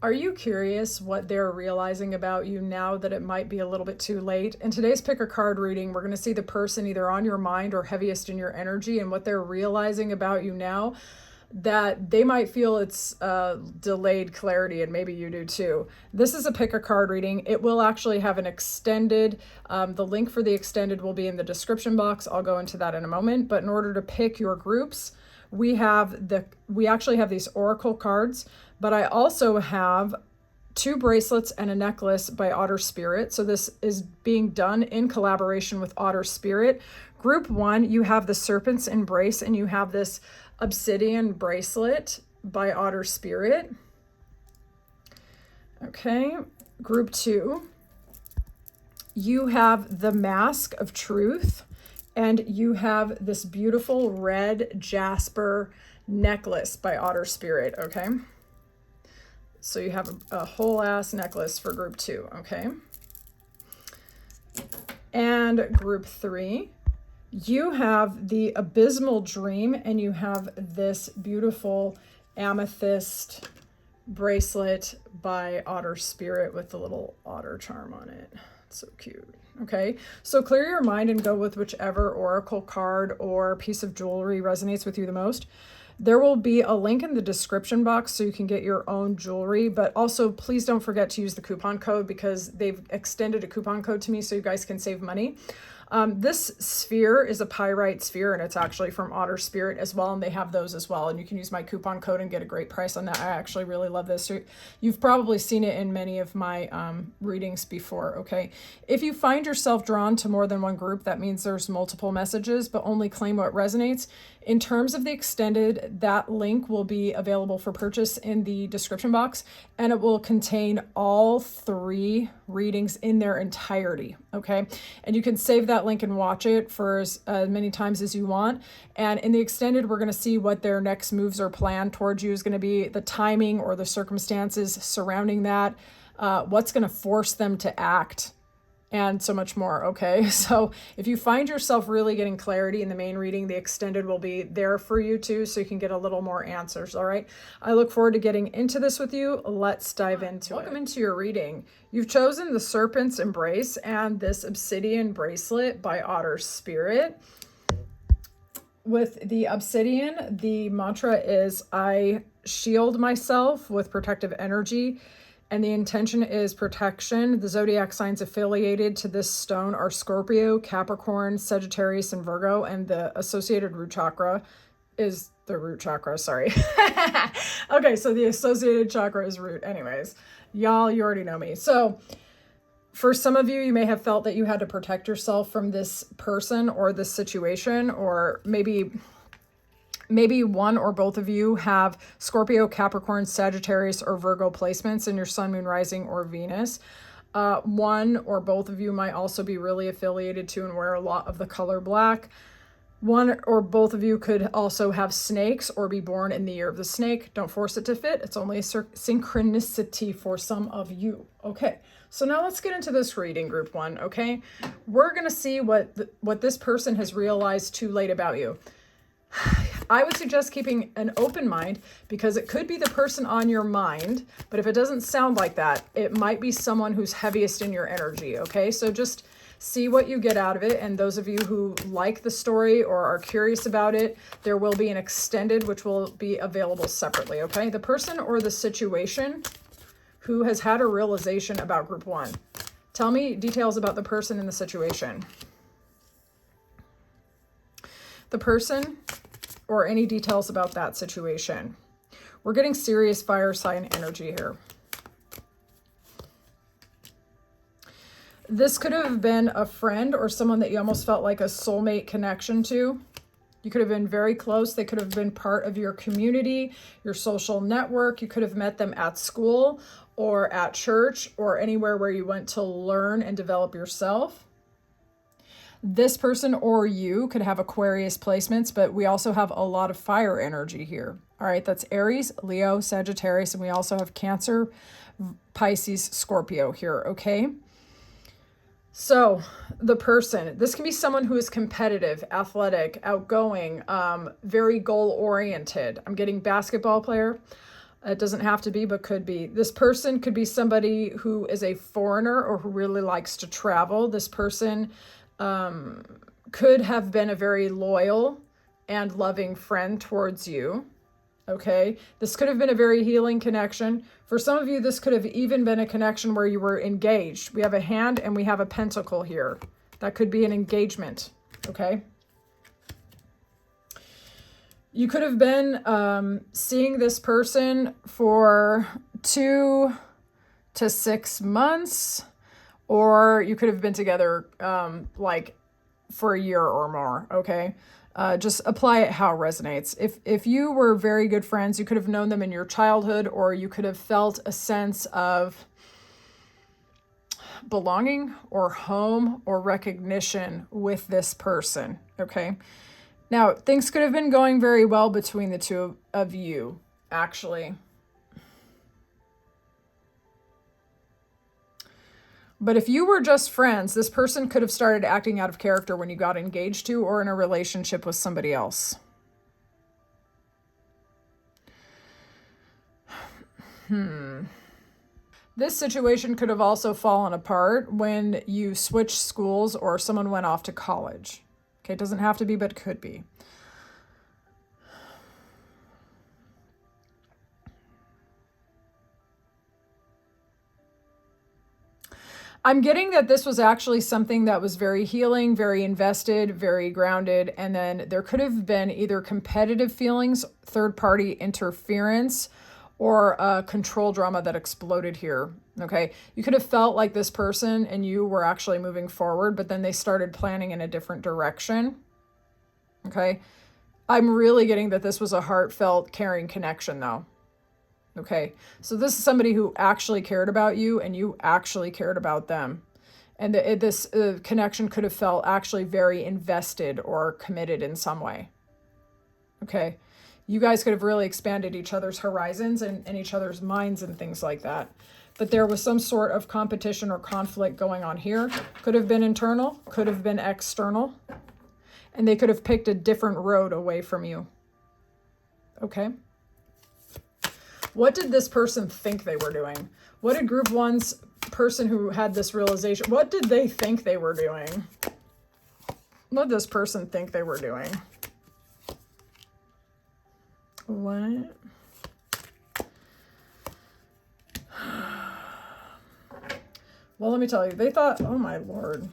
Are you curious what they're realizing about you now that it might be a little bit too late? In today's pick a card reading, we're going to see the person either on your mind or heaviest in your energy and what they're realizing about you now that they might feel it's delayed clarity, and maybe you do too. This is a pick a card reading. It will actually have an extended, the link for the extended will be in the description box. I'll go into that in a moment. But in order to pick your groups, we actually have these oracle cards, but I also have 2 bracelets and a necklace by Otter Spirit. So this is being done in collaboration with Otter Spirit. Group 1, you have the Serpent's Embrace, and you have this obsidian bracelet by Otter Spirit. Okay, group 2, you have the Mask of Truth, and you have this beautiful red jasper necklace by Otter Spirit, okay? So you have a whole ass necklace for group 2, okay? And group 3, you have the Abysmal Dream, and you have this beautiful amethyst bracelet by Otter Spirit with the little otter charm on it. It's so cute. Okay, so clear your mind and go with whichever oracle card or piece of jewelry resonates with you the most. There will be a link in the description box so you can get your own jewelry, but also please don't forget to use the coupon code because they've extended a coupon code to me so you guys can save money. This sphere is a pyrite sphere, and it's actually from Otter Spirit as well, and they have those as well, and you can use my coupon code and get a great price on that. I actually really love this. You've probably seen it in many of my readings before, okay? If you find yourself drawn to more than one group, that means there's multiple messages, but only claim what resonates. In terms of the extended, that link will be available for purchase in the description box, and it will contain all 3 readings in their entirety, okay? And you can save that link and watch it for as many times as you want. And in the extended, we're going to see what their next moves or plan towards you is going to be, the timing or the circumstances surrounding that, what's going to force them to act, and so much more, okay? So if you find yourself really getting clarity in the main reading, the extended will be there for you too, so you can get a little more answers, all right? I look forward to getting into this with you. Let's dive into it. Welcome into your reading. You've chosen the Serpent's Embrace and this obsidian bracelet by Otter Spirit. With the obsidian, the mantra is, I shield myself with protective energy, and the intention is protection. The zodiac signs affiliated to this stone are Scorpio, Capricorn, Sagittarius, and Virgo, and the associated root chakra is the root chakra, sorry. Okay, so the associated chakra is root. Anyways, y'all, you already know me. So for some of you, you may have felt that you had to protect yourself from this person or this situation, or maybe one or both of you have Scorpio, Capricorn, Sagittarius, or Virgo placements in your sun, moon, rising, or Venus. One or both of you might also be really affiliated to and wear a lot of the color black. One or both of you could also have snakes or be born in the year of the snake. Don't force it to fit. It's only a synchronicity for some of you. Okay, so now let's get into this reading, group 1, okay? We're going to see what this person has realized too late about you. I would suggest keeping an open mind because it could be the person on your mind, but if it doesn't sound like that, it might be someone who's heaviest in your energy, okay? So just see what you get out of it, and those of you who like the story or are curious about it, there will be an extended which will be available separately, okay? The person or the situation who has had a realization about group 1. Tell me details about the person and the situation. The person or any details about that situation. We're getting serious fire sign energy here. This could have been a friend or someone that you almost felt like a soulmate connection to. You could have been very close. They could have been part of your community, your social network. You could have met them at school or at church or anywhere where you went to learn and develop yourself. This person or you could have Aquarius placements, but we also have a lot of fire energy here. All right, that's Aries, Leo, Sagittarius, and we also have Cancer, Pisces, Scorpio here, okay? So the person, this can be someone who is competitive, athletic, outgoing, very goal-oriented. I'm getting basketball player. It doesn't have to be, but could be. This person could be somebody who is a foreigner or who really likes to travel. This person could have been a very loyal and loving friend towards you. Okay, this could have been a very healing connection. For some of you, this could have even been a connection where you were engaged. We have a hand and we have a pentacle here. That could be an engagement. Okay. You could have been seeing this person for 2 to 6 months, or you could have been together like for a year or more. Okay. Just apply it how it resonates. If you were very good friends, you could have known them in your childhood, or you could have felt a sense of belonging or home or recognition with this person. Okay. Now, things could have been going very well between the two of you, actually. But if you were just friends, this person could have started acting out of character when you got engaged to or in a relationship with somebody else. This situation could have also fallen apart when you switched schools or someone went off to college. Okay, it doesn't have to be, but it could be. I'm getting that this was actually something that was very healing, very invested, very grounded, and then there could have been either competitive feelings, third-party interference, or a control drama that exploded here. Okay, you could have felt like this person and you were actually moving forward, but then they started planning in a different direction. Okay, I'm really getting that this was a heartfelt, caring connection though. Okay, so this is somebody who actually cared about you and you actually cared about them. And this connection could have felt actually very invested or committed in some way. Okay, you guys could have really expanded each other's horizons and each other's minds and things like that. But there was some sort of competition or conflict going on here. Could have been internal, could have been external. And they could have picked a different road away from you. Okay. What did this person think they were doing? What did group one's person who had this realization, what did they think they were doing? What did this person think they were doing? What? Well, let me tell you, they thought, oh my Lord.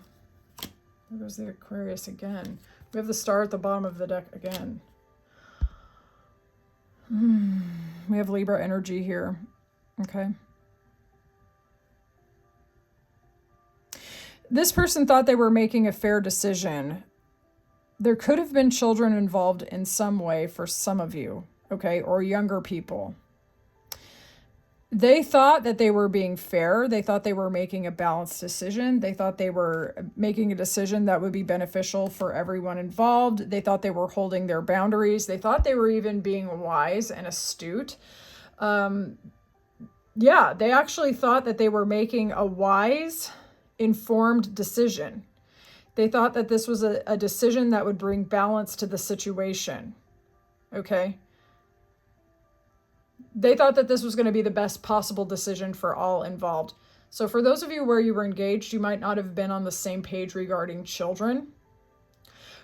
There goes the Aquarius again. We have the star at the bottom of the deck again. We have Libra energy here. Okay. This person thought they were making a fair decision. There could have been children involved in some way for some of you, okay, or younger people. They thought that they were being fair. They thought they were making a balanced decision. They thought they were making a decision that would be beneficial for everyone involved. They thought they were holding their boundaries. They thought they were even being wise and astute. Yeah, they actually thought that they were making a wise, informed decision. They thought that this was a decision that would bring balance to the situation. Okay? They thought that this was going to be the best possible decision for all involved. So for those of you where you were engaged, you might not have been on the same page regarding children.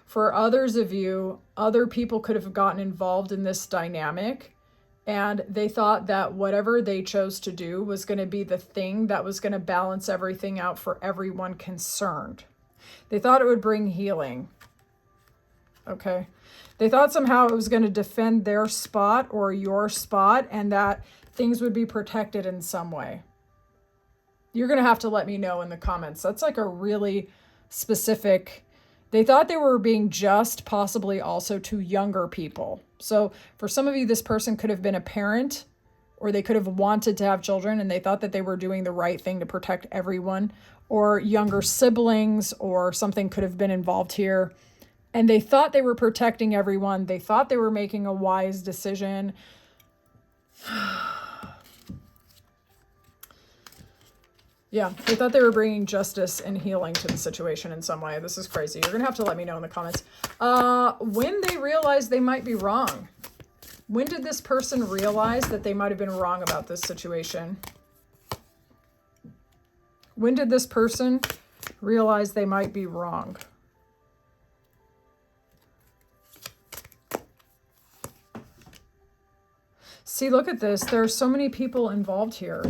For others of you, other people could have gotten involved in this dynamic, and they thought that whatever they chose to do was going to be the thing that was going to balance everything out for everyone concerned. They thought it would bring healing. Okay. They thought somehow it was going to defend their spot or your spot and that things would be protected in some way. You're going to have to let me know in the comments. That's like a really specific... They thought they were being just, possibly also to younger people. So for some of you, this person could have been a parent, or they could have wanted to have children and they thought that they were doing the right thing to protect everyone, or younger siblings, or something could have been involved here. And they thought they were protecting everyone. They thought they were making a wise decision. Yeah, they thought they were bringing justice and healing to the situation in some way. This is crazy. You're going to have to let me know in the comments. When they realized they might be wrong. When did this person realize that they might have been wrong about this situation? When did this person realize they might be wrong? See, look at this. There are so many people involved here.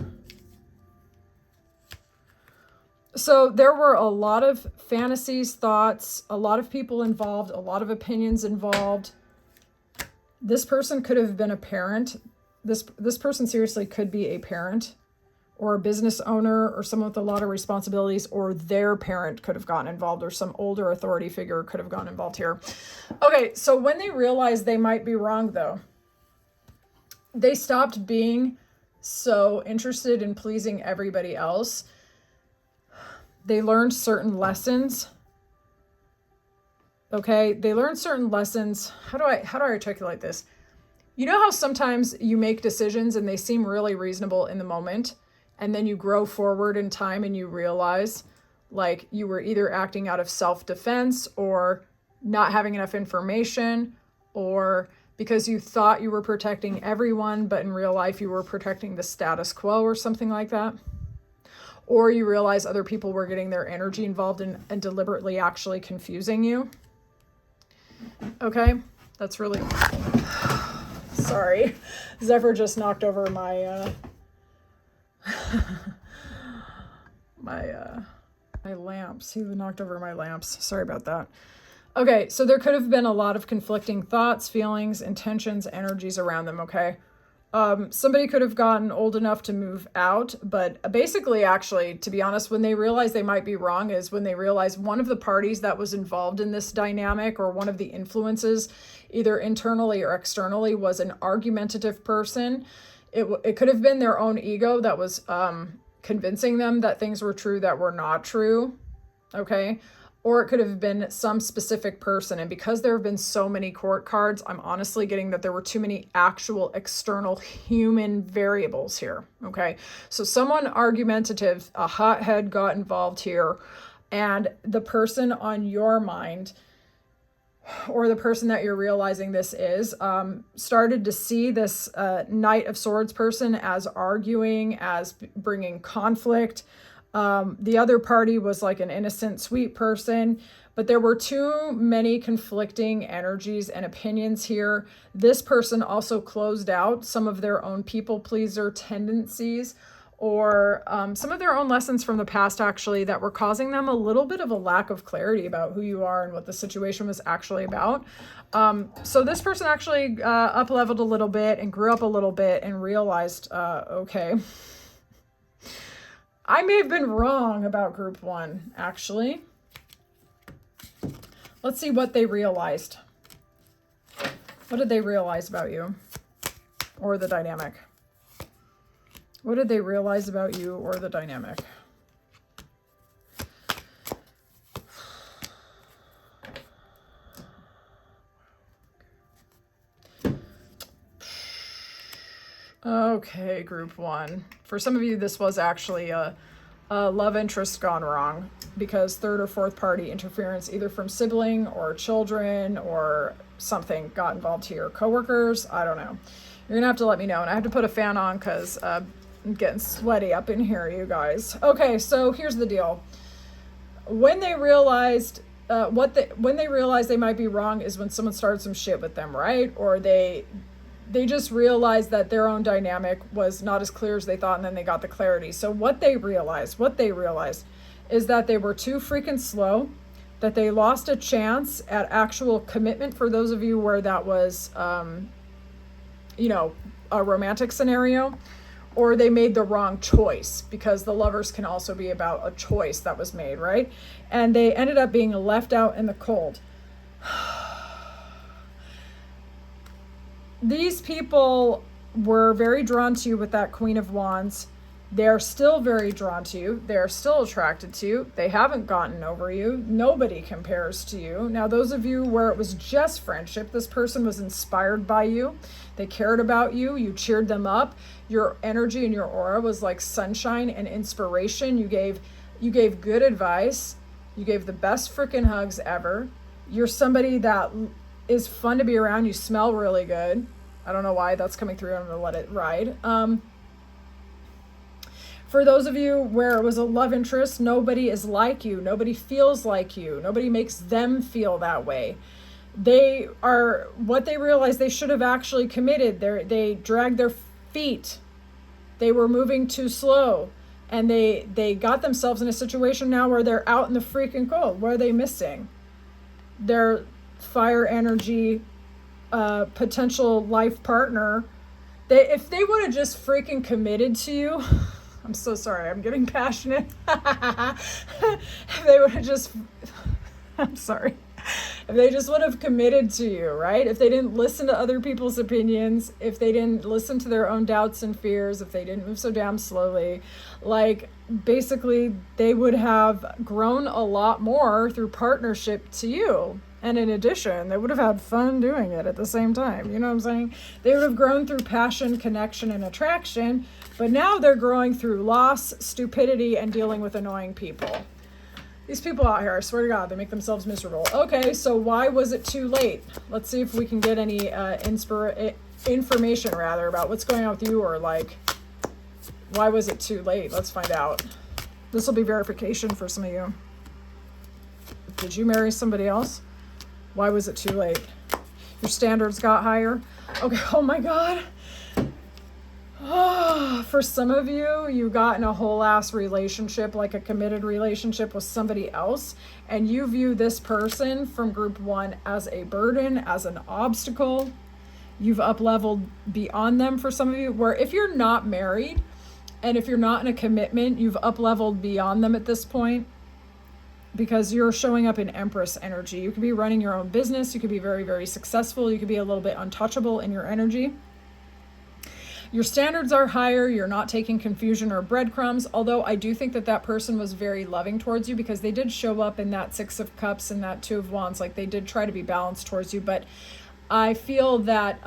So there were a lot of fantasies, thoughts, a lot of people involved, a lot of opinions involved. This person could have been a parent. This person seriously could be a parent or a business owner or someone with a lot of responsibilities, or their parent could have gotten involved, or some older authority figure could have gotten involved here. Okay, so when they realized they might be wrong, though, they stopped being so interested in pleasing everybody else. They learned certain lessons. Okay, they learned certain lessons. How do I articulate this? You know how sometimes you make decisions and they seem really reasonable in the moment, and then you grow forward in time and you realize like you were either acting out of self-defense or not having enough information, or because you thought you were protecting everyone, but in real life you were protecting the status quo or something like that. Or you realize other people were getting their energy involved in and deliberately actually confusing you. Okay, that's really... Sorry, Zephyr just knocked over my my lamps. He knocked over my lamps. Sorry about that. Okay, so there could have been a lot of conflicting thoughts, feelings, intentions, energies around them, okay? Somebody could have gotten old enough to move out, but basically, actually, to be honest, when they realized they might be wrong is when they realized one of the parties that was involved in this dynamic, or one of the influences, either internally or externally, was an argumentative person. It could have been their own ego that was convincing them that things were true that were not true, okay? Or it could have been some specific person. And because there have been so many court cards, I'm honestly getting that there were too many actual external human variables here, okay? So someone argumentative, a hothead, got involved here, and the person on your mind, or the person that you're realizing this is, started to see this Knight of Swords person as arguing, as bringing conflict. The other party was like an innocent, sweet person, but there were too many conflicting energies and opinions here. This person also closed out some of their own people pleaser tendencies, or some of their own lessons from the past, actually, that were causing them a little bit of a lack of clarity about who you are and what the situation was actually about. So this person actually up-leveled a little bit and grew up a little bit and realized, okay, I may have been wrong about group one, actually. Let's see what they realized. What did they realize about you or the dynamic? What did they realize about you or the dynamic? Okay, group one. For some of you, this was actually a love interest gone wrong, because third or fourth party interference, either from sibling or children or something, got involved here. Coworkers, I don't know. You're gonna have to let me know, and I have to put a fan on because I'm getting sweaty up in here, you guys. Okay, so here's the deal. When they realized when they realized they might be wrong is when someone started some shit with them, right? Or they just realized that their own dynamic was not as clear as they thought, and then they got the clarity. So what they realized is that they were too freaking slow, that they lost a chance at actual commitment, for those of you where that was, you know, a romantic scenario, or they made the wrong choice, because the lovers can also be about a choice that was made, right? And they ended up being left out in the cold. These people were very drawn to you with that Queen of Wands. They're still very drawn to you. They're still attracted to you. They haven't gotten over you. Nobody compares to you. Now, those of you where it was just friendship, this person was inspired by you. They cared about you. You cheered them up. Your energy and your aura was like sunshine and inspiration. You gave good advice. You gave the best freaking hugs ever. You're somebody that is fun to be around. You smell really good. I don't know why that's coming through. I'm going to let it ride. For those of you where it was a love interest, nobody is like you. Nobody feels like you. Nobody makes them feel that way. They are, what they realized, they should have actually committed. They dragged their feet. They were moving too slow. And they got themselves in a situation now where they're out in the freaking cold. What are they missing? Their fire energy, potential life partner. If they would have just freaking committed to you, I'm so sorry, I'm getting passionate. If they would have just, I'm sorry. If they just would have committed to you, right? If they didn't listen to other people's opinions, if they didn't listen to their own doubts and fears, if they didn't move so damn slowly, like basically they would have grown a lot more through partnership to you. And in addition, they would have had fun doing it at the same time. You know what I'm saying? They would have grown through passion, connection, and attraction, but now they're growing through loss, stupidity, and dealing with annoying people. These people out here, I swear to God, they make themselves miserable. Okay, so why was it too late? Let's see if we can get any information rather about what's going on with you, or like, why was it too late? Let's find out. This will be verification for some of you. Did you marry somebody else? Why was it too late? Your standards got higher? Okay, oh my God. Oh, for some of you, you got in a whole ass relationship, like a committed relationship with somebody else, and you view this person from group 1 as a burden, as an obstacle. You've up-leveled beyond them for some of you, where if you're not married and if you're not in a commitment, you've up-leveled beyond them at this point, because you're showing up in Empress energy. You could be running your own business. You could be very, very successful. You could be a little bit untouchable in your energy. Your standards are higher. You're not taking confusion or breadcrumbs, although I do think that that person was very loving towards you, because they did show up in that 6 of Cups and that 2 of Wands. Like, they did try to be balanced towards you, but I feel that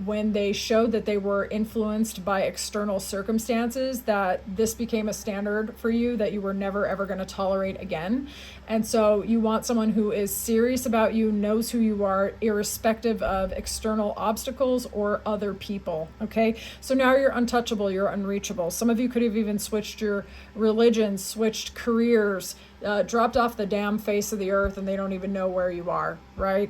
when they showed that they were influenced by external circumstances, that this became a standard for you that you were never ever going to tolerate again. And so you want someone who is serious about you, knows who you are, irrespective of external obstacles or other people. Okay, so now you're untouchable, you're unreachable. Some of you could have even switched your religion, switched careers, dropped off the damn face of the earth, and they don't even know where you are, right?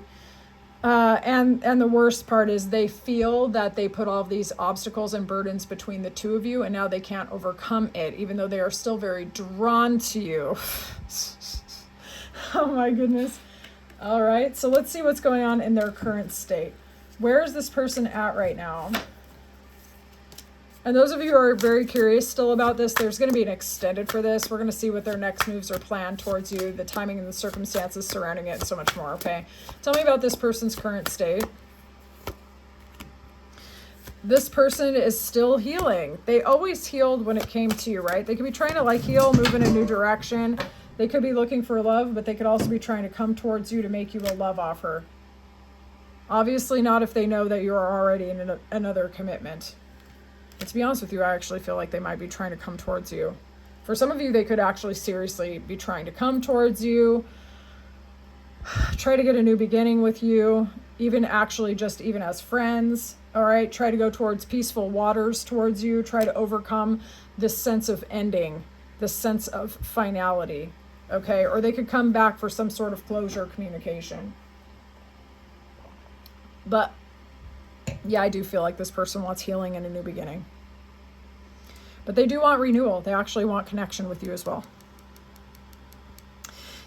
And the worst part is they feel that they put all of these obstacles and burdens between the two of you, and now they can't overcome it, even though they are still very drawn to you. Oh my goodness. All right, so let's see what's going on in their current state. Where is this person at right now? And those of you who are very curious still about this, there's going to be an extended for this. We're going to see what their next moves are planned towards you, the timing and the circumstances surrounding it, and so much more, okay? Tell me about this person's current state. This person is still healing. They always healed when it came to you, right? They could be trying to like heal, move in a new direction. They could be looking for love, but they could also be trying to come towards you to make you a love offer. Obviously not if they know that you're already in another commitment. But to be honest with you, I actually feel like they might be trying to come towards you. For some of you, they could actually seriously be trying to come towards you, try to get a new beginning with you, even actually just even as friends, all right? Try to go towards peaceful waters towards you, try to overcome this sense of ending, this sense of finality, okay? Or they could come back for some sort of closure communication. But yeah, I do feel like this person wants healing and a new beginning. But they do want renewal. They actually want connection with you as well.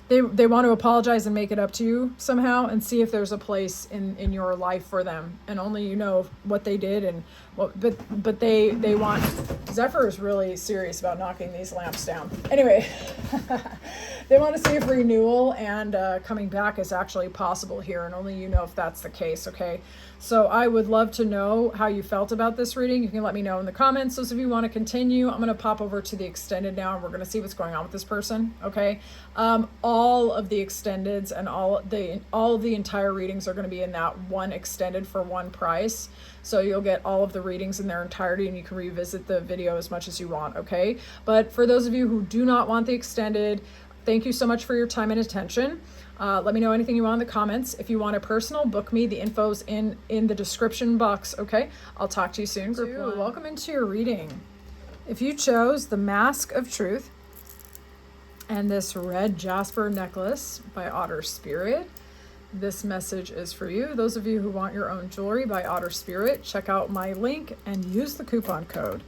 They want to apologize and make it up to you somehow, and see if there's a place in your life for them. And only you know what they did and what. But they want. Zephyr is really serious about knocking these lamps down. Anyway, they want to see if renewal and coming back is actually possible here, and only you know if that's the case. Okay. So I would love to know how you felt about this reading. You can let me know in the comments. Those of you who want to continue, I'm going to pop over to the extended now, and we're going to see what's going on with this person. Okay. All of the extendeds and all of the entire readings are going to be in that one extended for one price. So you'll get all of the readings in their entirety, and you can revisit the video as much as you want. Okay. But for those of you who do not want the extended, thank you so much for your time and attention. Let me know anything you want in the comments. If you want a personal, book me. The info's in the description box, okay? I'll talk to you soon. Group 1. Welcome into your reading. If you chose the Mask of Truth and this red jasper necklace by Otter Spirit, this message is for you. Those of you who want your own jewelry by Otter Spirit, check out my link and use the coupon code.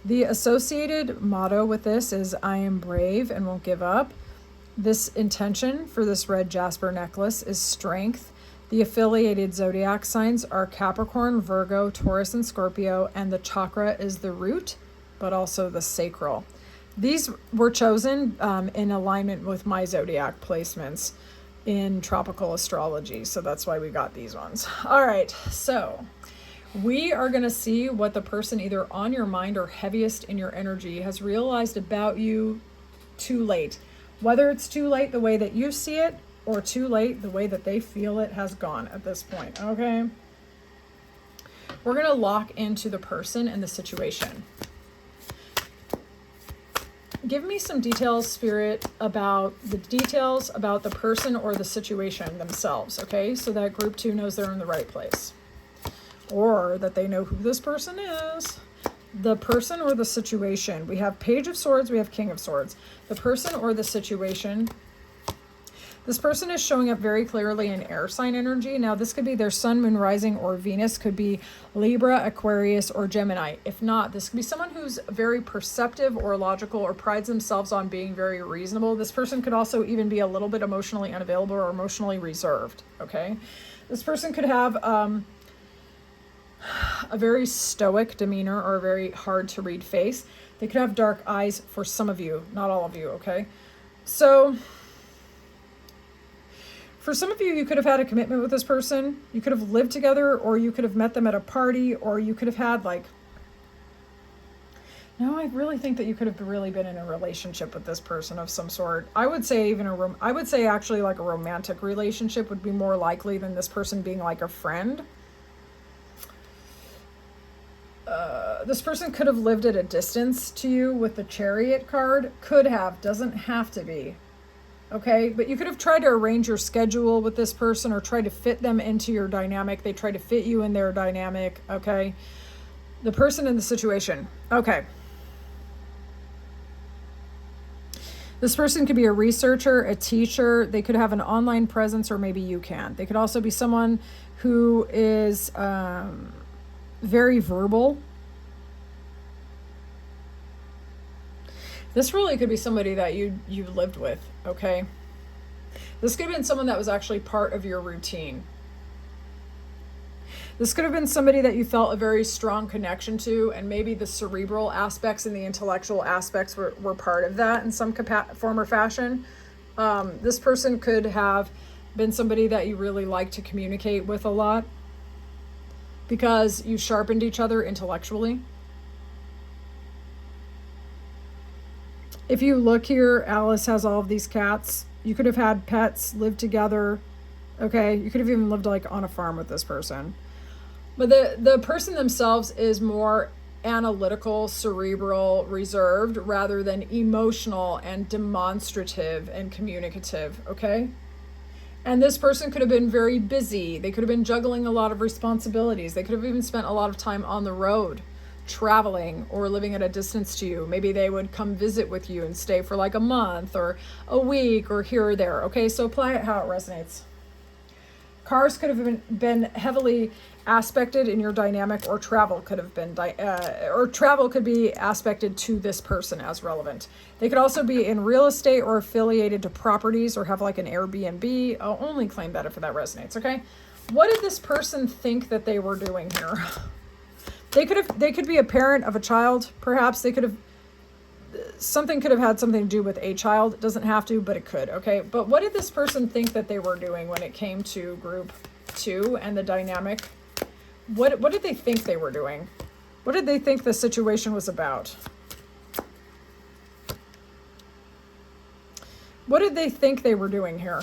The associated motto with this is I am brave and won't give up. This intention for this red jasper necklace is strength. The affiliated zodiac signs are Capricorn, Virgo, Taurus, and Scorpio, and the chakra is the root, but also the sacral. These were chosen in alignment with my zodiac placements in tropical astrology, so that's why we got these ones. All right, so we are going to see what the person either on your mind or heaviest in your energy has realized about you too late. Whether it's too late the way that you see it or too late the way that they feel it has gone at this point, okay? We're going to lock into the person and the situation. Give me some details, Spirit, about the person or the situation themselves, okay? So that group 2 knows they're in the right place. Or that they know who this person is. The person or the situation. We have Page of Swords, we have King of Swords. The person or the situation. This person is showing up very clearly in air sign energy. Now, this could be their sun, moon, rising, or Venus. Could be Libra, Aquarius, or Gemini. If not, this could be someone who's very perceptive or logical or prides themselves on being very reasonable. This person could also even be a little bit emotionally unavailable or emotionally reserved, okay? This person could have a very stoic demeanor or a very hard to read face. They could have dark eyes for some of you, not all of you, okay? So for some of you, you could have had a commitment with this person. You could have lived together, or you could have met them at a party, or you could have had no, I really think that you could have really been in a relationship with this person of some sort. I would say I would say actually like a romantic relationship would be more likely than this person being like a friend. This person could have lived at a distance to you with the Chariot card. Could have, doesn't have to be. Okay, but you could have tried to arrange your schedule with this person or try to fit them into your dynamic. They try to fit you in their dynamic, okay? The person in the situation. Okay. This person could be a researcher, a teacher. They could have an online presence, or maybe you can. They could also be someone who is very verbal. This really could be somebody that you lived with, okay? This could have been someone that was actually part of your routine. This could have been somebody that you felt a very strong connection to, and maybe the cerebral aspects and the intellectual aspects were part of that in some form or fashion. This person could have been somebody that you really like to communicate with a lot because you sharpened each other intellectually. If you look here, Alice has all of these cats. You could have had pets, lived together. Okay, you could have even lived on a farm with this person. But the person themselves is more analytical, cerebral, reserved, rather than emotional and demonstrative and communicative, okay? And this person could have been very busy. They could have been juggling a lot of responsibilities. They could have even spent a lot of time on the road, traveling or living at a distance to you. Maybe they would come visit with you and stay for a month or a week or here or there. Okay, so apply it how it resonates. Cars could have been heavily aspected in your dynamic, or travel could have been, travel could be aspected to this person as relevant. They could also be in real estate or affiliated to properties or have an Airbnb. I'll only claim that if that resonates, okay? What did this person think that they were doing here? They could be a parent of a child, perhaps. Something could have had something to do with a child. It doesn't have to, but it could, okay? But what did this person think that they were doing when it came to group 2 and the dynamic? What did they think they were doing? What did they think the situation was about? What did they think they were doing here?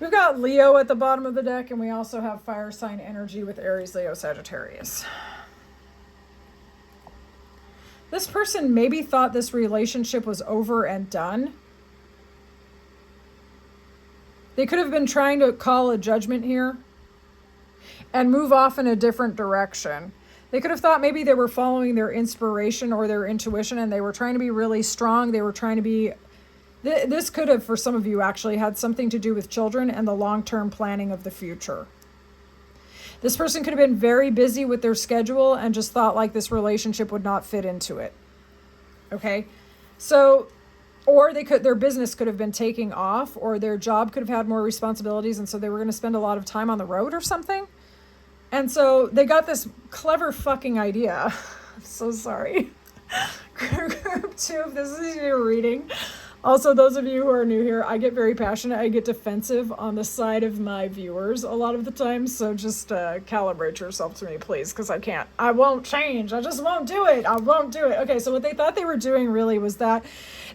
We've got Leo at the bottom of the deck, and we also have fire sign energy with Aries, Leo, Sagittarius. This person maybe thought this relationship was over and done. They could have been trying to call a judgment here and move off in a different direction. They could have thought maybe they were following their inspiration or their intuition, and they were trying to be really strong. They were trying to be... This could have, for some of you, actually had something to do with children and the long-term planning of the future. This person could have been very busy with their schedule and just thought like this relationship would not fit into it. Okay? So, or their business could have been taking off, or their job could have had more responsibilities, and so they were going to spend a lot of time on the road or something. And so they got this clever fucking idea. I'm so sorry. Group 2, if this is your reading. Also, those of you who are new here, I get very passionate. I get defensive on the side of my viewers a lot of the time. So just calibrate yourself to me, please, because I can't. I won't change. I just won't do it. I won't do it. Okay, so what they thought they were doing really was that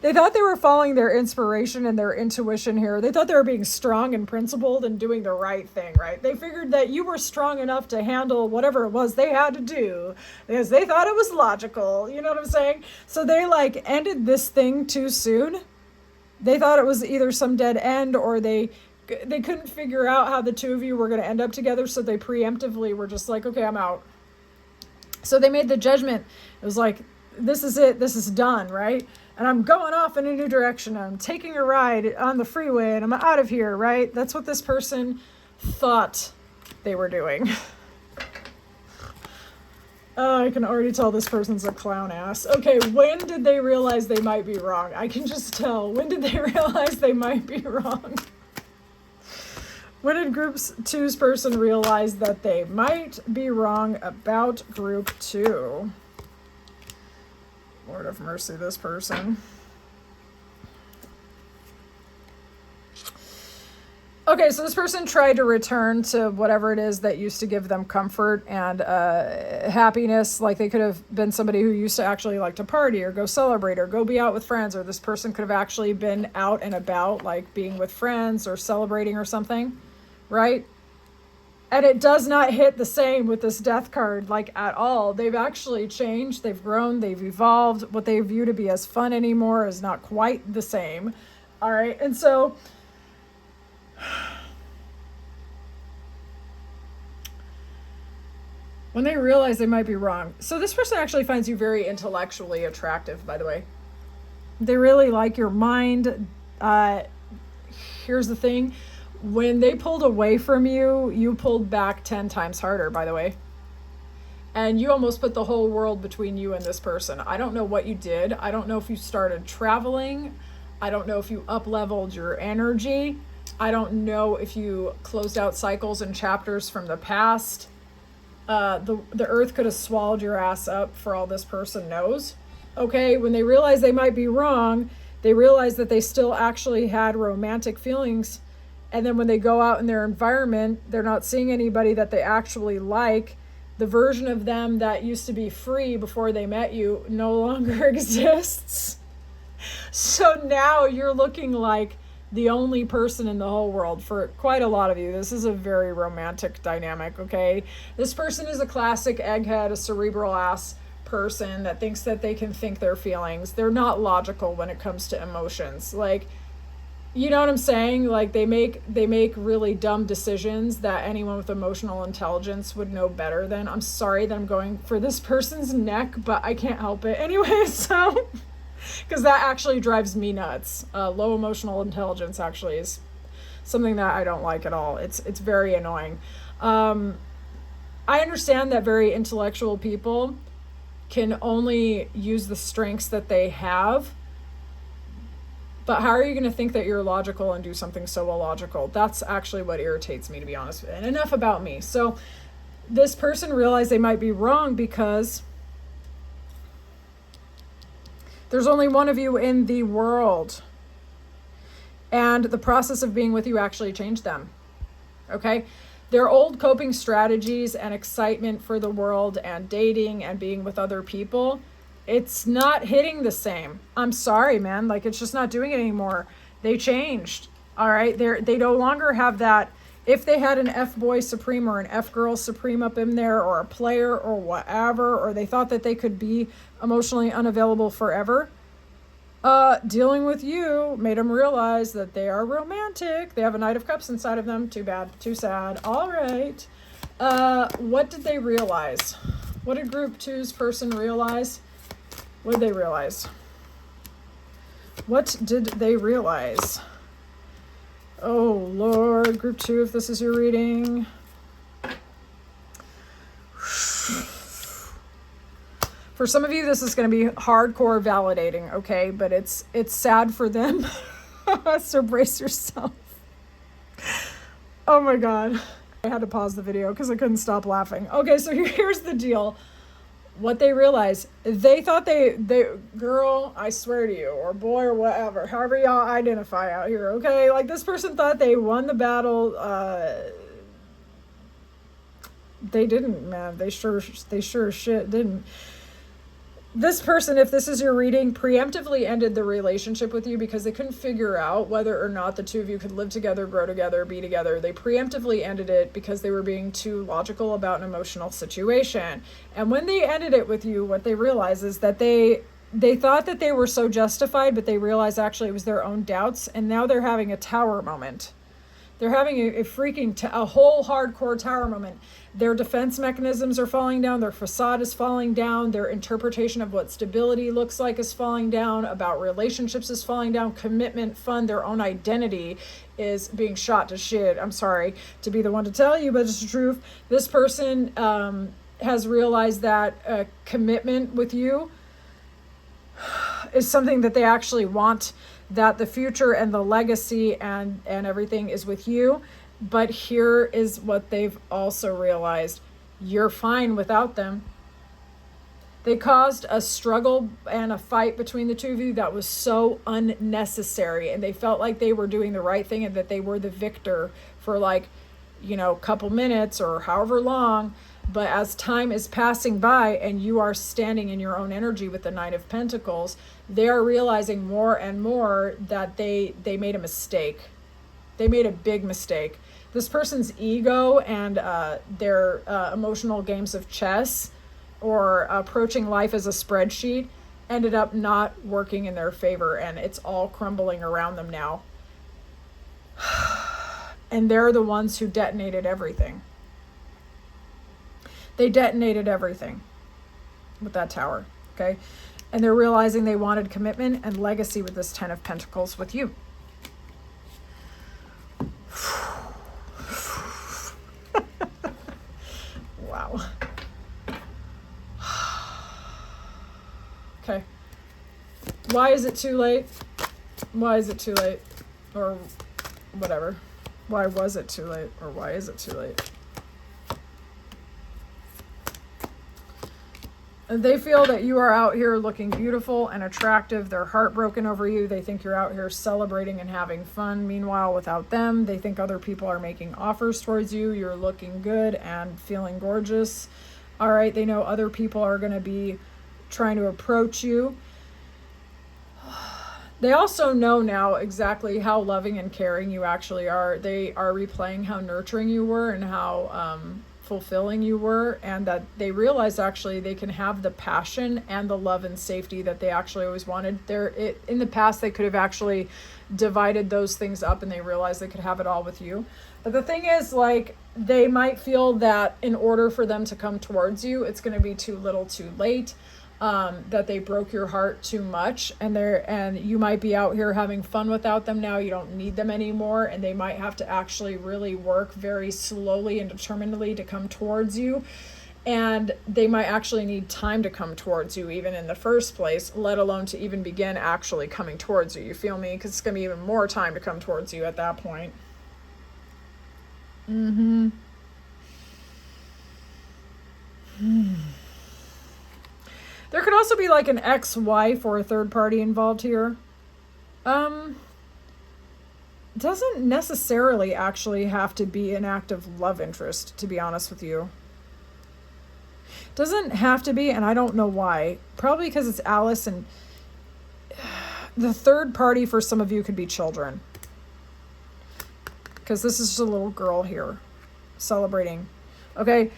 they thought they were following their inspiration and their intuition here. They thought they were being strong and principled and doing the right thing, right? They figured that you were strong enough to handle whatever it was they had to do because they thought it was logical. You know what I'm saying? So they like ended this thing too soon. They thought it was either some dead end, or they couldn't figure out how the two of you were going to end up together, so they preemptively were just like, okay, I'm out. So they made the judgment. It was like, this is it. This is done, right? And I'm going off in a new direction. I'm taking a ride on the freeway, and I'm out of here, right? That's what this person thought they were doing. I can already tell this person's a clown ass. Okay, when did they realize they might be wrong? I can just tell. When did they realize they might be wrong? When did Group 2's person realize that they might be wrong about Group 2? Lord have mercy, this person. Okay, so this person tried to return to whatever it is that used to give them comfort and happiness. Like they could have been somebody who used to actually like to party or go celebrate or go be out with friends, or this person could have actually been out and about, like being with friends or celebrating or something, right? And it does not hit the same with this death card, like at all. They've actually changed, they've grown, they've evolved. What they view to be as fun anymore is not quite the same. All right, and so... when they realize they might be wrong. So this person actually finds you very intellectually attractive, by the way. They really like your mind. Here's the thing. When they pulled away from you, you pulled back 10 times harder, by the way. And you almost put the whole world between you and this person. I don't know what you did. I don't know if you started traveling. I don't know if you up-leveled your energy. I don't know if you closed out cycles and chapters from the past. The earth could have swallowed your ass up for all this person knows. Okay, when they realize they might be wrong, they realize that they still actually had romantic feelings. And then when they go out in their environment, they're not seeing anybody that they actually like. The version of them that used to be free before they met you no longer exists. So now you're looking like the only person in the whole world for quite a lot of you. This is a very romantic dynamic, okay? This person is a classic egghead, a cerebral ass person that thinks that they can think their feelings. They're not logical when it comes to emotions. Like, you know what I'm saying? Like they make really dumb decisions that anyone with emotional intelligence would know better than. I'm sorry that I'm going for this person's neck, but I can't help it. Anyway, so... because that actually drives me nuts. Low emotional intelligence actually is something that I don't like at all. It's very annoying. I understand that very intellectual people can only use the strengths that they have. But how are you going to think that you're logical and do something so illogical? That's actually what irritates me, to be honest. And enough about me. So this person realized they might be wrong because... there's only one of you in the world. And the process of being with you actually changed them. Okay? Their old coping strategies and excitement for the world and dating and being with other people, it's not hitting the same. I'm sorry, man. Like, it's just not doing it anymore. They changed. All right. They no longer have that. If they had an F-boy supreme or an F-girl supreme up in there, or a player or whatever, or they thought that they could be emotionally unavailable forever, dealing with you made them realize that they are romantic. They have a Knight of Cups inside of them. Too bad. Too sad. All right. What did they realize? What did Group 2's person realize? What did they realize? What did they realize? Oh, Lord. Group 2, if this is your reading. For some of you, this is going to be hardcore validating, okay? But it's sad for them. So brace yourself. Oh, my God. I had to pause the video because I couldn't stop laughing. Okay, so here's the deal. What they realized, they thought they girl, I swear to you, or boy, or whatever, however y'all identify out here, okay? Like, this person thought they won the battle. They didn't, man. They sure as shit didn't. This person, if this is your reading, preemptively ended the relationship with you because they couldn't figure out whether or not the two of you could live together, grow together, be together. They preemptively ended it because they were being too logical about an emotional situation. And when they ended it with you, what they realized is that they thought that they were so justified, but they realized actually it was their own doubts. And now they're having a tower moment. They're having a freaking, a whole hardcore tower moment. Their defense mechanisms are falling down. Their facade is falling down. Their interpretation of what stability looks like is falling down. About relationships is falling down. Commitment, fun, their own identity is being shot to shit. I'm sorry to be the one to tell you, but it's the truth. This person has realized that commitment with you is something that they actually want, that the future and the legacy and everything is with you. But here is what they've also realized. You're fine without them. They caused a struggle and a fight between the two of you that was so unnecessary. And they felt like they were doing the right thing and that they were the victor for, like, you know, a couple minutes or however long. But as time is passing by and you are standing in your own energy with the Knight of Pentacles, they are realizing more and more that they made a mistake. They made a big mistake. This person's ego and their emotional games of chess or approaching life as a spreadsheet ended up not working in their favor, and it's all crumbling around them now. And they're the ones who detonated everything. They detonated everything with that tower, okay? And they're realizing they wanted commitment and legacy with this 10 of Pentacles with you. Wow. Okay. Why is it too late? Why is it too late? Or whatever. Why was it too late? Or why is it too late? They feel that you are out here looking beautiful and attractive. They're heartbroken over you. They think you're out here celebrating and having fun. Meanwhile, without them, they think other people are making offers towards you. You're looking good and feeling gorgeous. All right, they know other people are going to be trying to approach you. They also know now exactly how loving and caring you actually are. They are replaying how nurturing you were and how fulfilling you were, and that they realize actually they can have the passion and the love and safety that they actually always wanted. In the past, they could have actually divided those things up, and they realized they could have it all with you. But the thing is, like, they might feel that in order for them to come towards you, it's going to be too little too late. That they broke your heart too much, and you might be out here having fun without them now. You don't need them anymore, and they might have to actually really work very slowly and determinedly to come towards you. And they might actually need time to come towards you even in the first place, let alone to even begin actually coming towards you. You feel me? Because it's going to be even more time to come towards you at that point. There could also be like an ex-wife or a third party involved here. Doesn't necessarily actually have to be an active love interest, to be honest with you. Doesn't have to be, and I don't know why. Probably because it's Alice, and the third party for some of you could be children. because this is just a little girl here celebrating. Okay.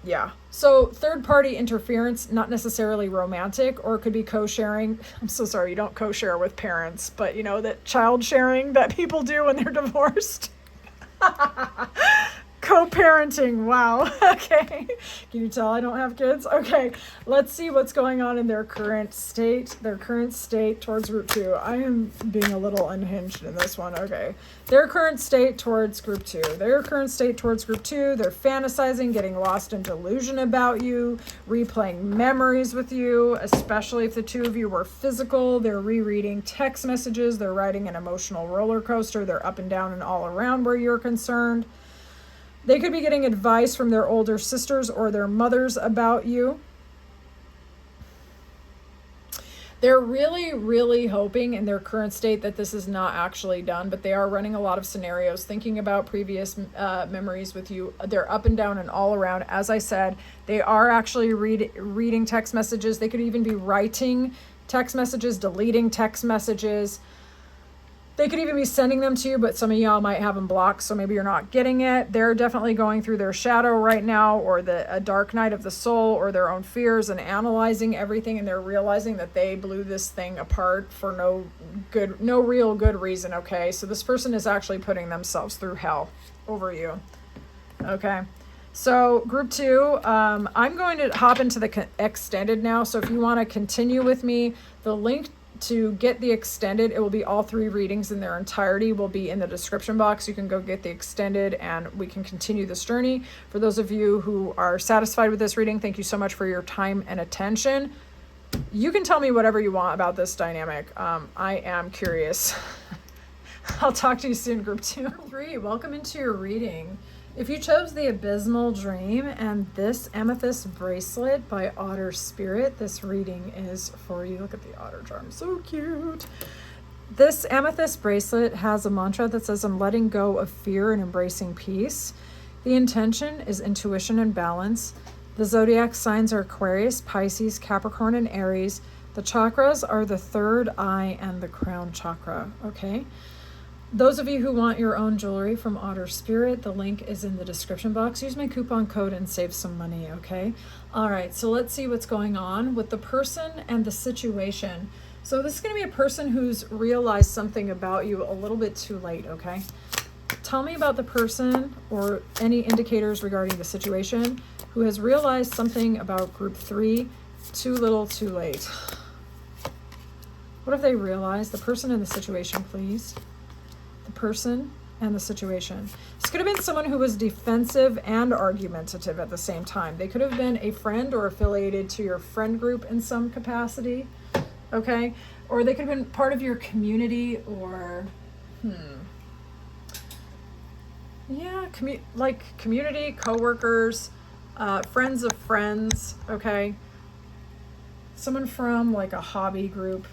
Yeah. So third party interference, not necessarily romantic, or it could be co-sharing. I'm so sorry, you don't co-share with parents, but you know, that child sharing that people do when they're divorced. Co-parenting. Wow. Okay. Can you tell I don't have kids? Okay. Let's see what's going on in their current state. Their current state towards group 2. I am being a little unhinged in this one. Okay. Their current state towards group 2. Their current state towards group 2. They're fantasizing, getting lost in delusion about you, replaying memories with you, especially if the two of you were physical. They're rereading text messages. They're riding an emotional roller coaster. They're up and down and all around where you're concerned. They could be getting advice from their older sisters or their mothers about you. They're really, really hoping in their current state that this is not actually done, but they are running a lot of scenarios, thinking about previous memories with you. They're up and down and all around. As I said, they are actually reading text messages. They could even be writing text messages, deleting text messages. They could even be sending them to you, but some of y'all might have them blocked, so maybe you're not getting it. They're definitely going through their shadow right now, or a dark night of the soul, or their own fears, and analyzing everything, and they're realizing that they blew this thing apart for no real good reason, okay? So this person is actually putting themselves through hell over you, okay? So group 2, I'm going to hop into the extended now, so if you want to continue with me, the link to get the extended, it will be all 3 readings in their entirety will be in the description box. You can go get the extended and we can continue this journey. For those of you who are satisfied with this reading, thank you so much for your time and attention. You can tell me whatever you want about this dynamic. I am curious. I'll talk to you soon, group 2. 3, welcome into your reading. If you chose the Abysmal Dream and this amethyst bracelet by Otter Spirit, this reading is for you. Look at the otter charm, so cute. This amethyst bracelet has a mantra that says, I'm letting go of fear and embracing peace. The intention is intuition and balance. The zodiac signs are Aquarius, Pisces, Capricorn, and Aries. The chakras are the third eye and the crown chakra, okay? Those of you who want your own jewelry from Otter Spirit, the link is in the description box. Use my coupon code and save some money, okay? All right, so let's see what's going on with the person and the situation. So this is going to be a person who's realized something about you a little bit too late, okay? Tell me about the person or any indicators regarding the situation who has realized something about group 3 too little, too late. What have they realized? The person and the situation, please. Person and the situation. This could have been someone who was defensive and argumentative at the same time. They could have been a friend or affiliated to your friend group in some capacity, okay? Or they could have been part of your community or, like community, coworkers, friends of friends, okay? Someone from like a hobby group.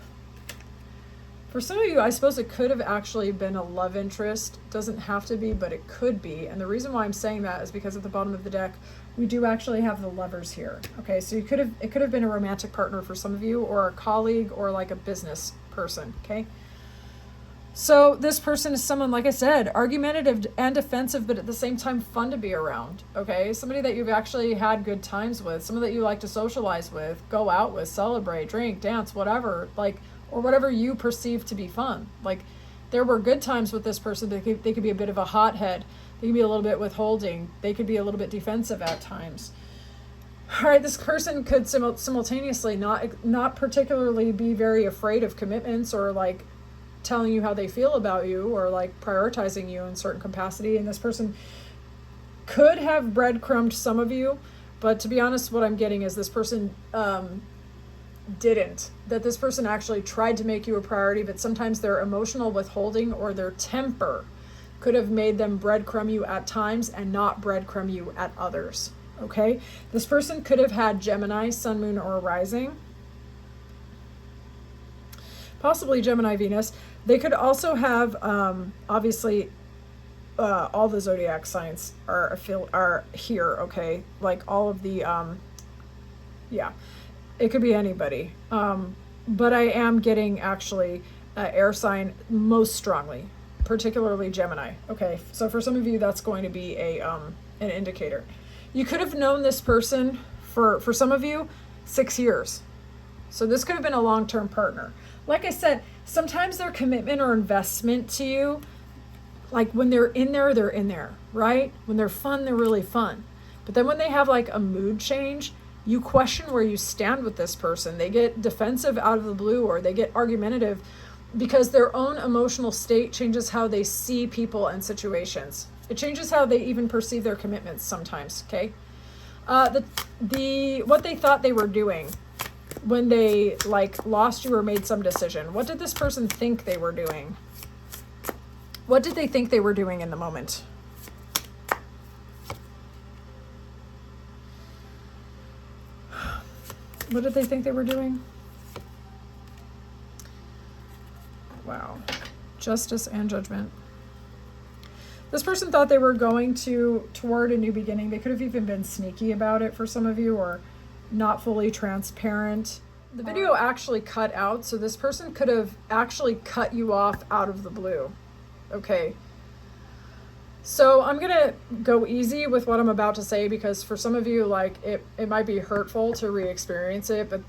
For some of you, I suppose it could have actually been a love interest. Doesn't have to be, but it could be. And the reason why I'm saying that is because at the bottom of the deck, we do actually have the Lovers here. Okay, so it could have been a romantic partner for some of you, or a colleague, or like a business person, okay? So this person is someone, like I said, argumentative and defensive, but at the same time fun to be around, okay? Somebody that you've actually had good times with, someone that you like to socialize with, go out with, celebrate, drink, dance, whatever, like, or whatever you perceive to be fun. Like, there were good times with this person. They could be a bit of a hothead. They could be a little bit withholding. They could be a little bit defensive at times. All right, this person could simultaneously not particularly be very afraid of commitments or like telling you how they feel about you or like prioritizing you in certain capacity. And this person could have breadcrumbed some of you, but to be honest, what I'm getting is this person didn't. That this person actually tried to make you a priority, but sometimes their emotional withholding or their temper could have made them breadcrumb you at times and not breadcrumb you at others, okay? This person could have had Gemini, Sun, Moon, or Rising. Possibly Gemini, Venus. They could also have, obviously, all the zodiac signs are here, okay? Like all of the, yeah. It could be anybody, but I am getting actually air sign most strongly, particularly Gemini. Okay, so for some of you, that's going to be an indicator. You could have known this person for some of you, 6 years. So this could have been a long-term partner. Like I said, sometimes their commitment or investment to you, like when they're in there, right? When they're fun, they're really fun. But then when they have like a mood change, you question where you stand with this person. They get defensive out of the blue, or they get argumentative because their own emotional state changes how they see people and situations. It changes how they even perceive their commitments sometimes, okay? What they thought they were doing when they like lost you or made some decision. What did this person think they were doing? What did they think they were doing in the moment? What did they think they were doing? Wow. Justice and Judgment. This person thought they were going toward a new beginning. They could have even been sneaky about it for some of you, or not fully transparent. The video actually cut out, so this person could have actually cut you off out of the blue. Okay. So I'm going to go easy with what I'm about to say, because for some of you, like it might be hurtful to re-experience it, but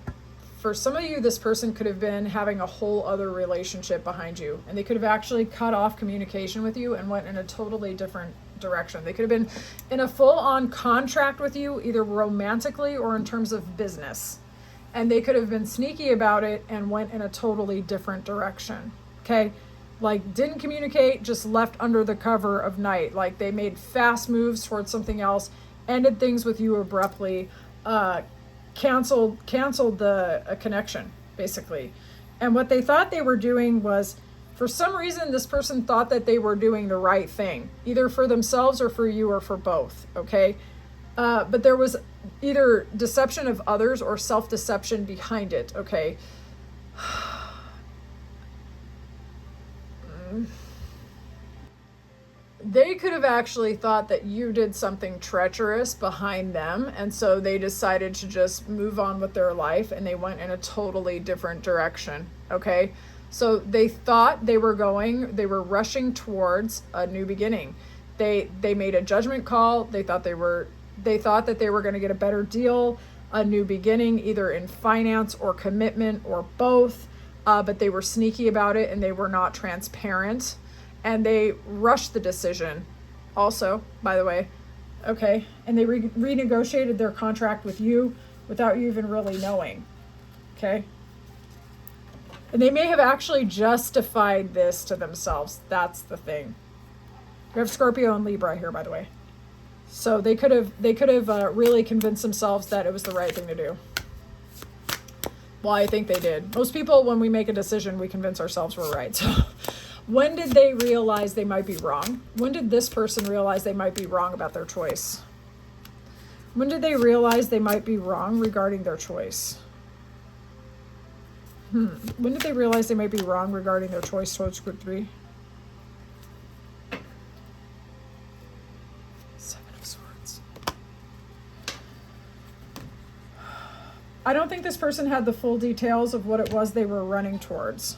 for some of you, this person could have been having a whole other relationship behind you, and they could have actually cut off communication with you and went in a totally different direction. They could have been in a full-on contract with you, either romantically or in terms of business, and they could have been sneaky about it and went in a totally different direction. Okay. Like didn't communicate, just left under the cover of night. Like they made fast moves towards something else, ended things with you abruptly, canceled the connection basically. And what they thought they were doing was, for some reason, this person thought that they were doing the right thing, either for themselves or for you or for both. Okay. But there was either deception of others or self-deception behind it. Okay. They could have actually thought that you did something treacherous behind them, and so they decided to just move on with their life, and they went in a totally different direction. Okay, so they thought they were rushing towards a new beginning. They made a judgment call. They thought that they were going to get a better deal, a new beginning, either in finance or commitment or both. But they were sneaky about it, and they were not transparent, and they rushed the decision also, by the way. Okay. And they renegotiated their contract with you without you even really knowing. Okay. And they may have actually justified this to themselves. That's the thing. We have Scorpio and Libra here, by the way. So they could have really convinced themselves that it was the right thing to do. Well, I think they did. Most people, when we make a decision, we convince ourselves we're right. So when did they realize they might be wrong? When did this person realize they might be wrong about their choice? When did they realize they might be wrong regarding their choice? When did they realize they might be wrong regarding their choice towards group 3? Seven of Swords. I don't think this person had the full details of what it was they were running towards.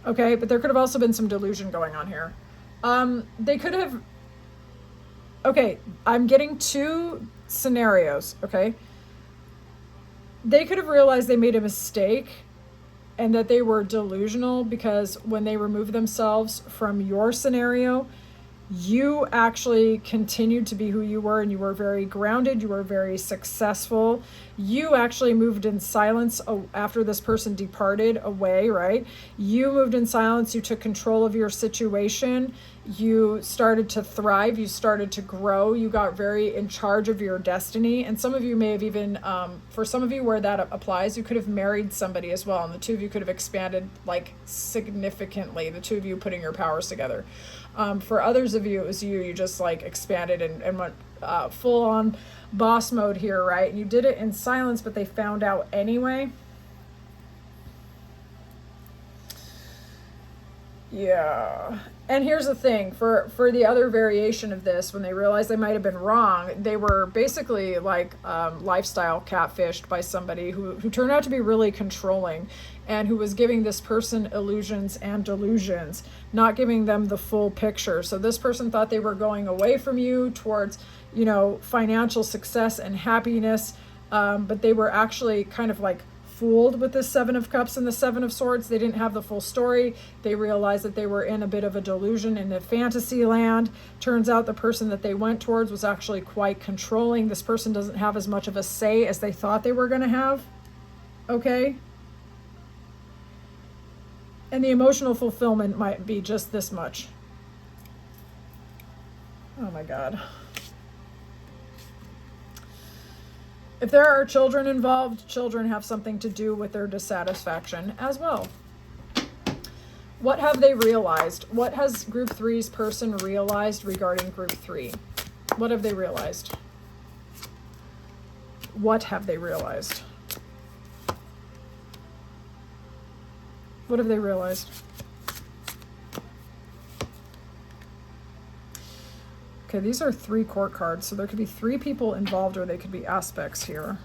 Okay, but there could have also been some delusion going on here. They could have... Okay, I'm getting 2 scenarios, okay? They could have realized they made a mistake and that they were delusional because when they removed themselves from your scenario, you actually continued to be who you were, and you were very grounded, you were very successful. You actually moved in silence after this person departed away, right? You moved in silence, you took control of your situation, you started to thrive, you started to grow, you got very in charge of your destiny. And some of you may have even, for some of you where that applies, you could have married somebody as well, and the 2 of you could have expanded like significantly, the 2 of you putting your powers together. For others of you, it was you just like expanded and went full on boss mode here, right? And you did it in silence, but they found out anyway. Yeah. And here's the thing, for the other variation of this, when they realized they might have been wrong, they were basically like lifestyle catfished by somebody who turned out to be really controlling. and who was giving this person illusions and delusions, not giving them the full picture. So this person thought they were going away from you towards, you know, financial success and happiness, but they were actually kind of like fooled with the Seven of Cups and the Seven of Swords. They didn't have the full story. They realized that they were in a bit of a delusion in a fantasy land. Turns out the person that they went towards was actually quite controlling. This person doesn't have as much of a say as they thought they were going to have. Okay? And the emotional fulfillment might be just this much. Oh my God. If there are children involved, children have something to do with their dissatisfaction as well. What have they realized? What has group 3's person realized regarding group 3? What have they realized? What have they realized? What have they realized? Okay, these are 3 court cards, so there could be 3 people involved, or they could be aspects here.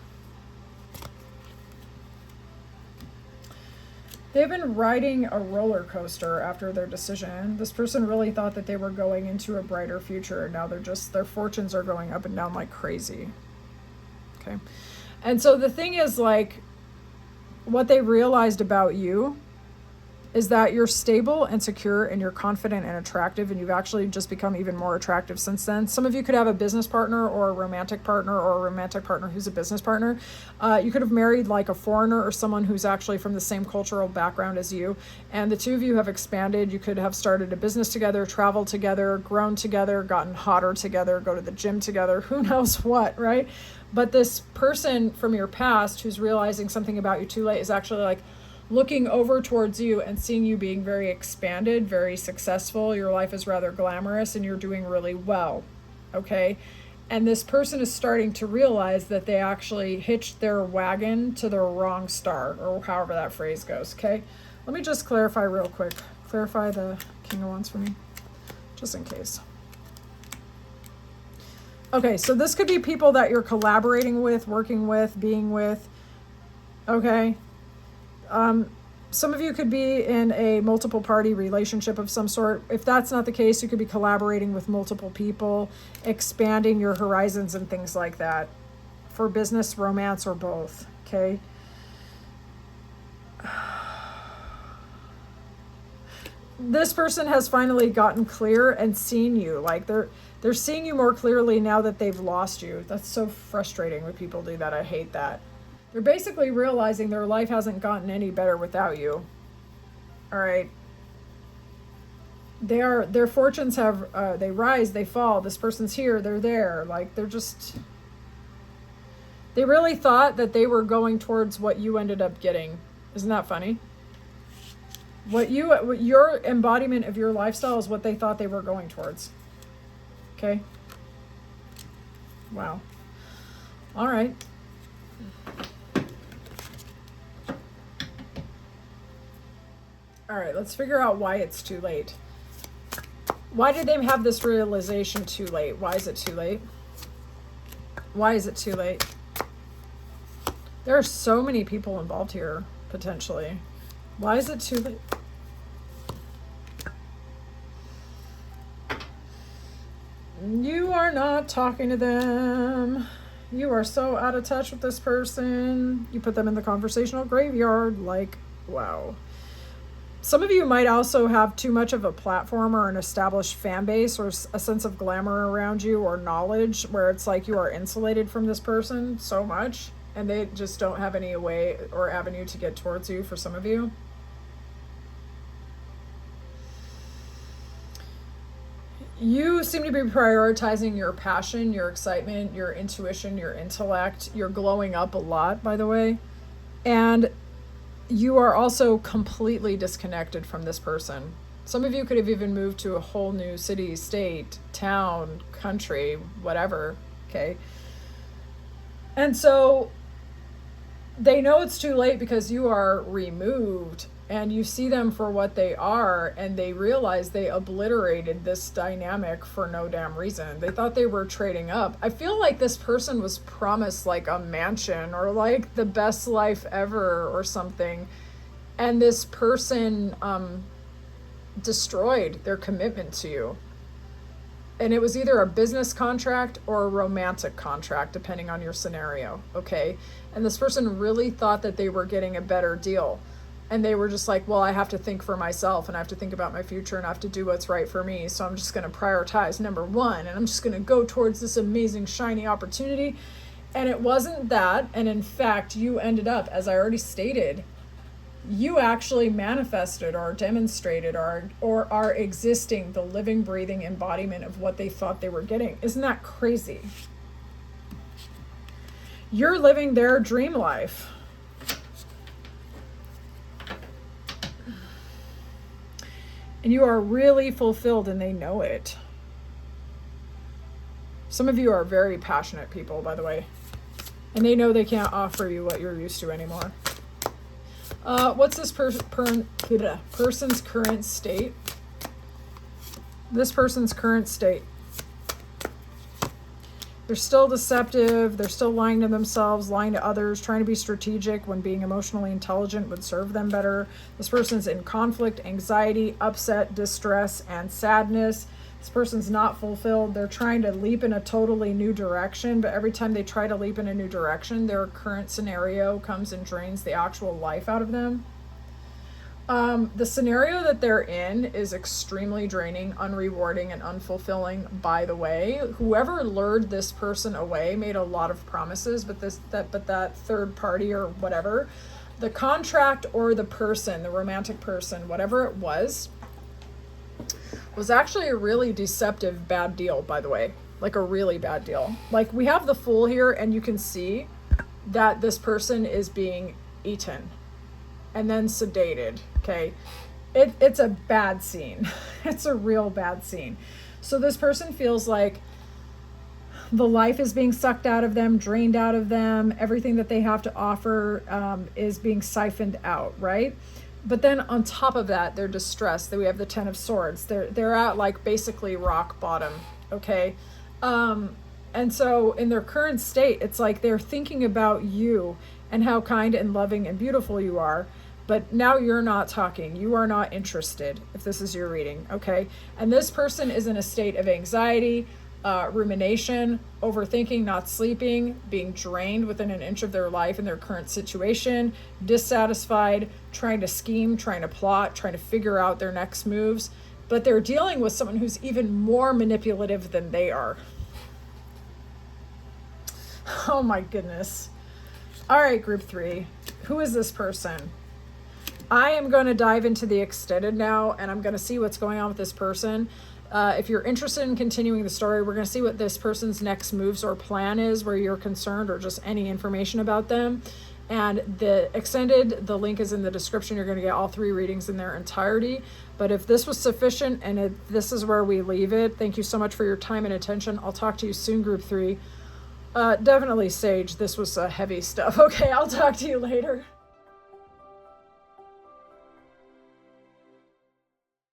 They've been riding a roller coaster after their decision. This person really thought that they were going into a brighter future, and now their fortunes are going up and down like crazy. Okay. And so the thing is, like, what they realized about you is that you're stable and secure and you're confident and attractive, and you've actually just become even more attractive since then. Some of you could have a business partner or a romantic partner, or a romantic partner who's a business partner. You could have married like a foreigner or someone who's actually from the same cultural background as you, and the two of you have expanded. You could have started a business together, traveled together, grown together, gotten hotter together, go to the gym together, who knows what, right? But this person from your past who's realizing something about you too late is actually like looking over towards you and seeing you being very expanded, very successful. Your life is rather glamorous and you're doing really well, okay? And this person is starting to realize that they actually hitched their wagon to the wrong star, or however that phrase goes, okay? Let me just clarify real quick. Clarify the King of Wands for me, just in case. Okay, so this could be people that you're collaborating with, working with, being with, okay? Some of you could be in a multiple party relationship of some sort. If that's not the case, you could be collaborating with multiple people, expanding your horizons and things like that for business, romance, or both, okay? This person has finally gotten clear and seen you. Like they're seeing you more clearly now that they've lost you. That's so frustrating when people do that. I hate that. They're basically realizing their life hasn't gotten any better without you. All right. Their fortunes have, they rise, they fall. This person's here, they're there. Like they really thought that they were going towards what you ended up getting. Isn't that funny? What your embodiment of your lifestyle is what they thought they were going towards. Okay. Wow. All right. All right, let's figure out why it's too late. Why did they have this realization too late? Why is it too late? Why is it too late? There are so many people involved here, potentially. Why is it too late? You are not talking to them. You are so out of touch with this person. You put them in the conversational graveyard. Like, wow. Some of you might also have too much of a platform or an established fan base or a sense of glamour around you or knowledge where it's like you are insulated from this person so much and they just don't have any way or avenue to get towards you for some of you. You seem to be prioritizing your passion, your excitement, your intuition, your intellect. You're glowing up a lot, by the way. And you are also completely disconnected from this person. Some of you could have even moved to a whole new city, state, town, country, whatever, okay? And so they know it's too late because you are removed and you see them for what they are, and they realize they obliterated this dynamic for no damn reason. They thought they were trading up. I feel like this person was promised like a mansion or like the best life ever or something, And this person destroyed their commitment to you. And it was either a business contract or a romantic contract, depending on your scenario, okay? And this person really thought that they were getting a better deal. And they were just like, well, I have to think for myself, and I have to think about my future, and I have to do what's right for me. So I'm just going to prioritize number one, and I'm just going to go towards this amazing, shiny opportunity. And it wasn't that. And in fact, you ended up, as I already stated, you actually manifested or demonstrated or are existing the living, breathing embodiment of what they thought they were getting. Isn't that crazy? You're living their dream life. And you are really fulfilled, and they know it. Some of you are very passionate people, by the way. And they know they can't offer you what you're used to anymore. What's this person's current state? This person's current state. They're still deceptive. They're still lying to themselves, lying to others, trying to be strategic when being emotionally intelligent would serve them better. This person's in conflict, anxiety, upset, distress, and sadness. This person's not fulfilled. They're trying to leap in a totally new direction, but every time they try to leap in a new direction, their current scenario comes and drains the actual life out of them. The scenario that they're in is extremely draining, unrewarding, and unfulfilling, by the way. Whoever lured this person away made a lot of promises, but that third party or whatever, the contract or the person, the romantic person, whatever it was actually a really deceptive bad deal, by the way. Like a really bad deal. Like we have the Fool here, and you can see that this person is being eaten and then sedated, okay? It's a bad scene. It's a real bad scene. So this person feels like the life is being sucked out of them, drained out of them. Everything that they have to offer is being siphoned out, right? But then on top of that, they're distressed. We have the Ten of Swords. They're at like basically rock bottom, okay? And so in their current state, it's like they're thinking about you and how kind and loving and beautiful you are. But now you're not talking. You are not interested, if this is your reading, okay? And this person is in a state of anxiety, rumination, overthinking, not sleeping, being drained within an inch of their life in their current situation, dissatisfied, trying to scheme, trying to plot, trying to figure out their next moves. But they're dealing with someone who's even more manipulative than they are. Oh my goodness. All right, group 3. Who is this person? I am going to dive into the extended now, and I'm going to see what's going on with this person. If you're interested in continuing the story, we're going to see what this person's next moves or plan is where you're concerned, or just any information about them. And the extended, the link is in the description. You're going to get all 3 readings in their entirety. But if this was sufficient and this is where we leave it, thank you so much for your time and attention. I'll talk to you soon, group 3. Definitely Sage, this was heavy stuff. Okay, I'll talk to you later.